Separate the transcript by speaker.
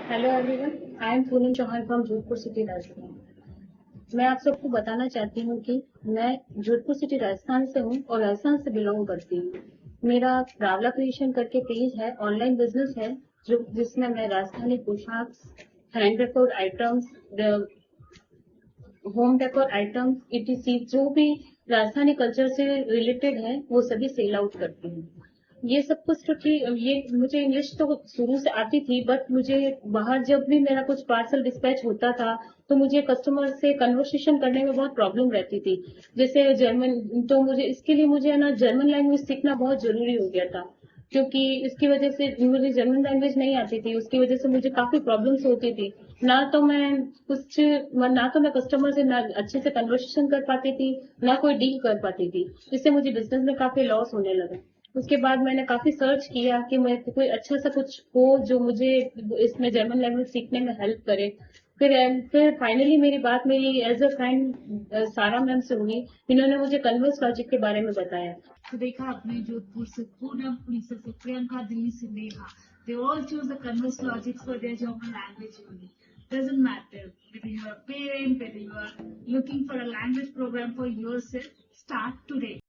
Speaker 1: Hello everyone, I am Poonam Chauhan from Jodhpur city Rajasthan. मैं आप सबको बताना चाहती हूँ कि मैं जोधपुर सिटी राजस्थान से हूँ और राजस्थान से बिलोंग करती हूँ। मेरा ट्रैवला क्रिएशन करके पेज है, ऑनलाइन बिजनेस है जो जिसमें मैं राजस्थानी पोशाक, hand decor items, home decor items etc जो भी राजस्थानी कल्चर से रिलेटेड है वो सभी सेल आउट करती हूँ। ये सब कुछ तो ठीक, ये मुझे इंग्लिश तो शुरू से आती थी, बट मुझे बाहर जब भी मेरा कुछ पार्सल डिस्पैच होता था तो मुझे कस्टमर से कन्वर्सेशन करने में बहुत प्रॉब्लम रहती थी। जैसे जर्मन, तो मुझे इसके लिए मुझे है ना जर्मन लैंग्वेज सीखना बहुत जरूरी हो गया था, क्योंकि इसकी वजह से मुझे जर्मन लैंग्वेज नहीं आती थी। उसकी वजह से मुझे काफी प्रॉब्लम्स होती थी। ना तो मैं कुछ ना तो मैं कस्टमर से ना अच्छे से कन्वर्सेशन कर पाती थी, ना कोई डील कर पाती थी। इससे मुझे बिजनेस में काफी लॉस होने लगा। उसके बाद मैंने काफी सर्च किया कि मैं कोई अच्छा सा कुछ हो जो मुझे इसमें जर्मन लैंग्वेज सीखने में हेल्प करे। फिर फाइनली मेरी बात मेरी एज अ फ्रेंड सारा मैम से हुई। इन्होंने मुझे कन्वर्स लॉजिक के बारे में बताया।
Speaker 2: तो देखा आपने जोधपुर से पूनम, उड़ीसा से प्रियंका, दिल्ली से Neha. They all choose the ConverseLogix for their German language unit. Doesn't matter whether you are a parent, whether you are looking for a language program for yourself. Start today.